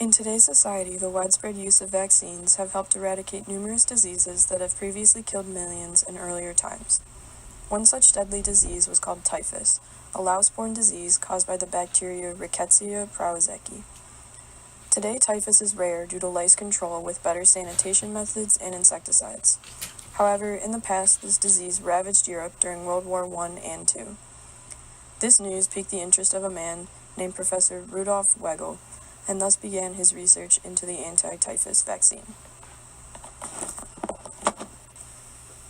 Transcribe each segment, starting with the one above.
In today's society, the widespread use of vaccines have helped eradicate numerous diseases that have previously killed millions in earlier times. One such deadly disease was called typhus, a louse-borne disease caused by the bacteria Rickettsia prausecki. Today, typhus is rare due to lice control with better sanitation methods and insecticides. However, in the past, this disease ravaged Europe during World War I and II. This news piqued the interest of a man named Professor Rudolf Weigl, and thus began his research into the anti-typhus vaccine.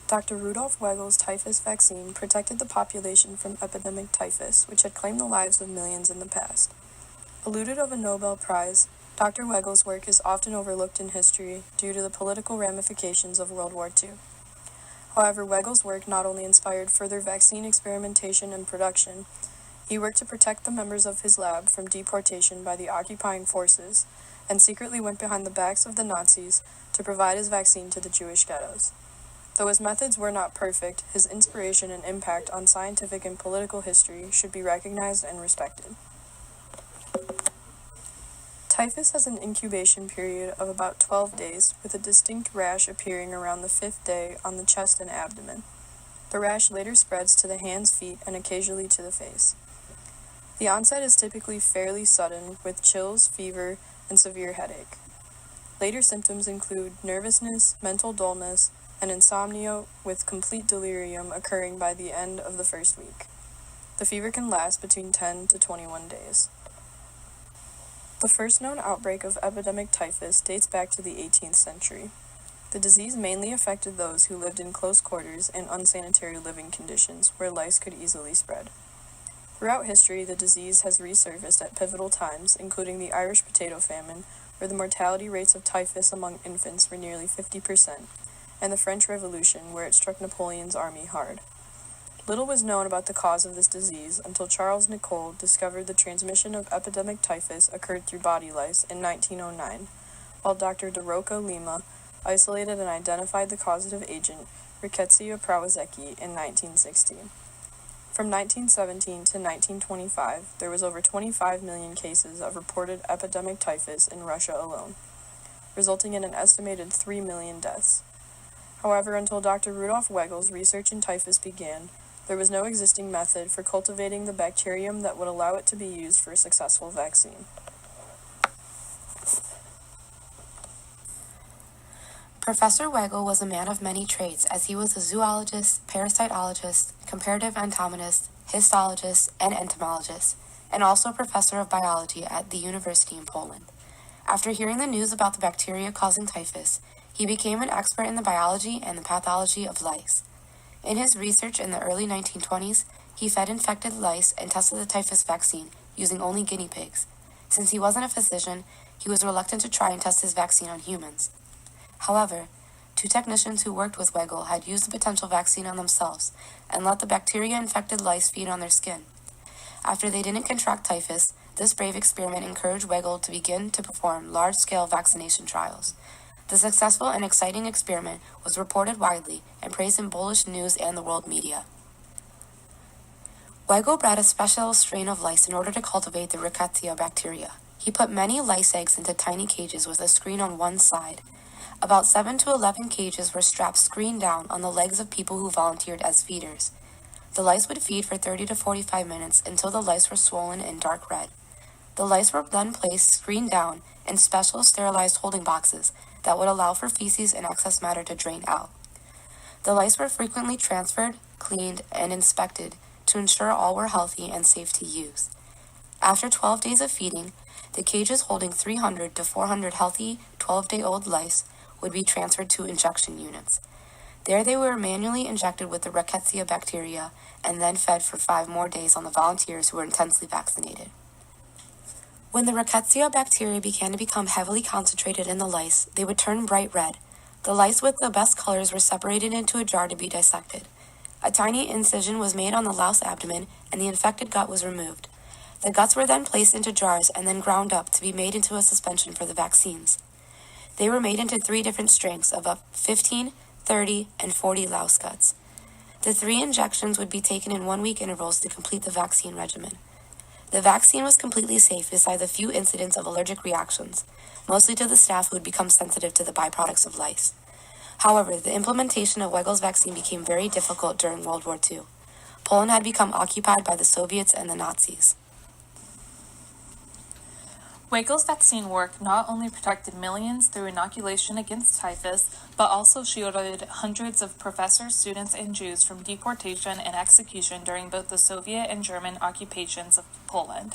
Dr. Rudolf Weigl's typhus vaccine protected the population from epidemic typhus, which had claimed the lives of millions in the past. Eluded of a Nobel Prize, Dr. Weigl's work is often overlooked in history due to the political ramifications of World War II. However, Weigl's work not only inspired further vaccine experimentation and production, he worked to protect the members of his lab from deportation by the occupying forces, and secretly went behind the backs of the Nazis to provide his vaccine to the Jewish ghettos. Though his methods were not perfect, his inspiration and impact on scientific and political history should be recognized and respected. Typhus has an incubation period of about 12 days, with a distinct rash appearing around the 5th day on the chest and abdomen. The rash later spreads to the hands, feet, and occasionally to the face. The onset is typically fairly sudden, with chills, fever, and severe headache. Later symptoms include nervousness, mental dullness, and insomnia, with complete delirium occurring by the end of the first week. The fever can last between 10 to 21 days. The first known outbreak of epidemic typhus dates back to the 18th century. The disease mainly affected those who lived in close quarters and unsanitary living conditions where lice could easily spread. Throughout history, the disease has resurfaced at pivotal times, including the Irish potato famine, where the mortality rates of typhus among infants were nearly 50%, and the French Revolution, where it struck Napoleon's army hard. Little was known about the cause of this disease until Charles Nicolle discovered the transmission of epidemic typhus occurred through body lice in 1909, while Dr. De Roca Lima isolated and identified the causative agent, Rickettsia prausecki, in 1916. From 1917 to 1925, there was over 25 million cases of reported epidemic typhus in Russia alone, resulting in an estimated 3 million deaths. However, until Dr. Rudolf Weigl's research in typhus began, there was no existing method for cultivating the bacterium that would allow it to be used for a successful vaccine. Professor Weigl was a man of many trades, as he was a zoologist, parasitologist, comparative entomologist, histologist, and entomologist, and also a professor of biology at the university in Poland. After hearing the news about the bacteria causing typhus, he became an expert in the biology and the pathology of lice. In his research in the early 1920s, he fed infected lice and tested the typhus vaccine using only guinea pigs. Since he wasn't a physician, he was reluctant to try and test his vaccine on humans. However, 2 technicians who worked with Weigl had used the potential vaccine on themselves and let the bacteria-infected lice feed on their skin. After they didn't contract typhus, this brave experiment encouraged Weigl to begin to perform large-scale vaccination trials. The successful and exciting experiment was reported widely and praised in bullish news and the world media. Weigl bred a special strain of lice in order to cultivate the Rickettsia bacteria. He put many lice eggs into tiny cages with a screen on one side. About 7 to 11 cages were strapped screen down on the legs of people who volunteered as feeders. The lice would feed for 30 to 45 minutes until the lice were swollen and dark red. The lice were then placed screen down in special sterilized holding boxes that would allow for feces and excess matter to drain out. The lice were frequently transferred, cleaned, and inspected to ensure all were healthy and safe to use. After 12 days of feeding, the cages holding 300 to 400 healthy 12-day-old lice would be transferred to injection units. There they were manually injected with the Rickettsia bacteria and then fed for 5 more days on the volunteers who were intensely vaccinated. When the Rickettsia bacteria began to become heavily concentrated in the lice, they would turn bright red. The lice with the best colors were separated into a jar to be dissected. A tiny incision was made on the louse abdomen and the infected gut was removed. The guts were then placed into jars and then ground up to be made into a suspension for the vaccines. They were made into 3 different strengths of up 15, 30, and 40 louse guts. The 3 injections would be taken in 1-week intervals to complete the vaccine regimen. The vaccine was completely safe besides a few incidents of allergic reactions, mostly to the staff who had become sensitive to the byproducts of lice. However, the implementation of Weigl's vaccine became very difficult during World War II. Poland had become occupied by the Soviets and the Nazis. Weigl's vaccine work not only protected millions through inoculation against typhus, but also shielded hundreds of professors, students, and Jews from deportation and execution during both the Soviet and German occupations of Poland.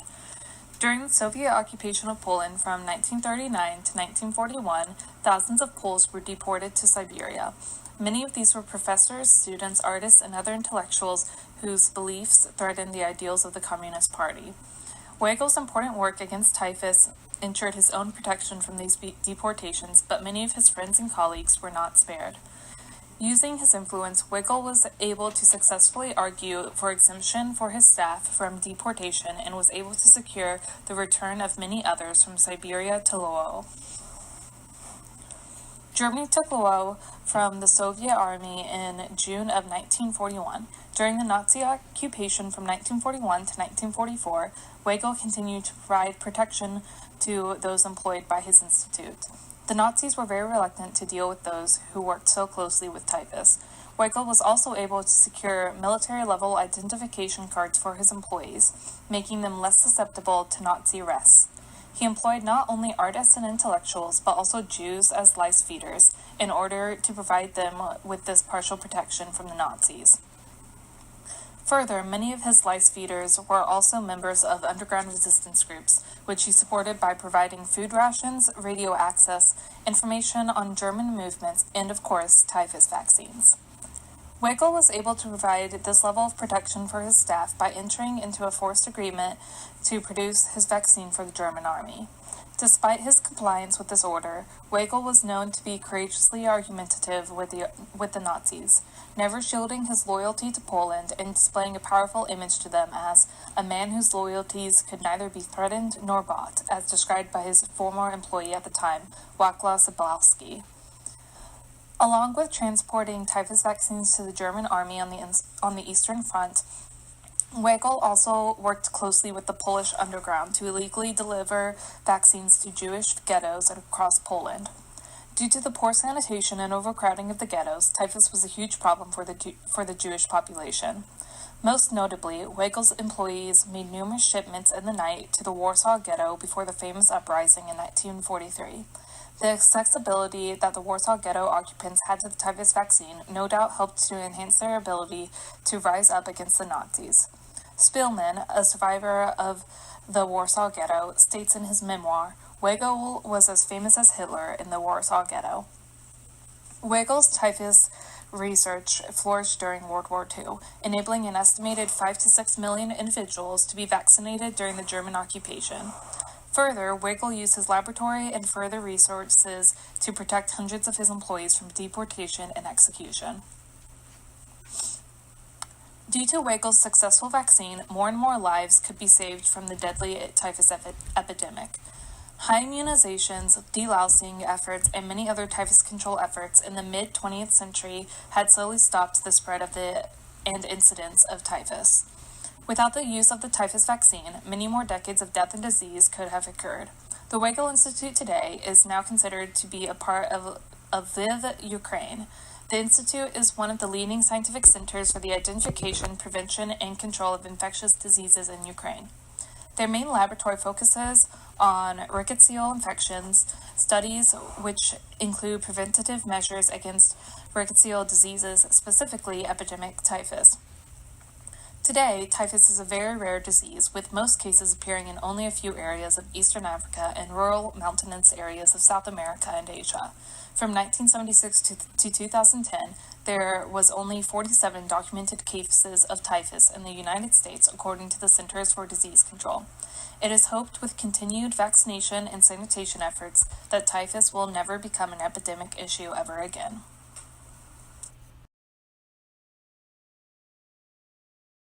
During the Soviet occupation of Poland from 1939 to 1941, thousands of Poles were deported to Siberia. Many of these were professors, students, artists, and other intellectuals whose beliefs threatened the ideals of the Communist Party. Weigl's important work against typhus ensured his own protection from these deportations, but many of his friends and colleagues were not spared. Using his influence, Weigl was able to successfully argue for exemption for his staff from deportation and was able to secure the return of many others from Siberia to Lwów. Germany took Lwów from the Soviet Army in June of 1941. During the Nazi occupation from 1941 to 1944, Weigl continued to provide protection to those employed by his institute. The Nazis were very reluctant to deal with those who worked so closely with typhus. Weigl was also able to secure military-level identification cards for his employees, making them less susceptible to Nazi arrests. He employed not only artists and intellectuals, but also Jews as lice feeders in order to provide them with this partial protection from the Nazis. Further, many of his lice feeders were also members of underground resistance groups, which he supported by providing food rations, radio access, information on German movements, and of course, typhus vaccines. Weigl was able to provide this level of protection for his staff by entering into a forced agreement to produce his vaccine for the German army. Despite his compliance with this order, Weigl was known to be courageously argumentative with the Nazis, never shielding his loyalty to Poland and displaying a powerful image to them as a man whose loyalties could neither be threatened nor bought, as described by his former employee at the time, Wacław Zablowski. Along with transporting typhus vaccines to the German army on the Eastern Front, Weigl also worked closely with the Polish underground to illegally deliver vaccines to Jewish ghettos across Poland. Due to the poor sanitation and overcrowding of the ghettos, typhus was a huge problem for the Jewish population. Most notably, Weigl's employees made numerous shipments in the night to the Warsaw Ghetto before the famous uprising in 1943. The accessibility that the Warsaw Ghetto occupants had to the typhus vaccine no doubt helped to enhance their ability to rise up against the Nazis. Spielman, a survivor of the Warsaw Ghetto, states in his memoir, Weigl was as famous as Hitler in the Warsaw Ghetto. Weigl's typhus research flourished during World War II, enabling an estimated 5 to 6 million individuals to be vaccinated during the German occupation. Further, Weigl used his laboratory and further resources to protect hundreds of his employees from deportation and execution. Due to Weigl's successful vaccine, more and more lives could be saved from the deadly typhus epidemic. High immunizations, delousing efforts, and many other typhus control efforts in the mid-20th century had slowly stopped the spread of and incidence of typhus. Without the use of the typhus vaccine, many more decades of death and disease could have occurred. The Weigl Institute today is now considered to be a part of Lviv, Ukraine. The Institute is one of the leading scientific centers for the identification, prevention, and control of infectious diseases in Ukraine. Their main laboratory focuses on rickettsial infections, studies which include preventative measures against rickettsial diseases, specifically epidemic typhus. Today, typhus is a very rare disease, with most cases appearing in only a few areas of eastern Africa and rural mountainous areas of South America and Asia. From 1976 to 2010, there was only 47 documented cases of typhus in the United States, according to the Centers for Disease Control. It is hoped with continued vaccination and sanitation efforts that typhus will never become an epidemic issue ever again.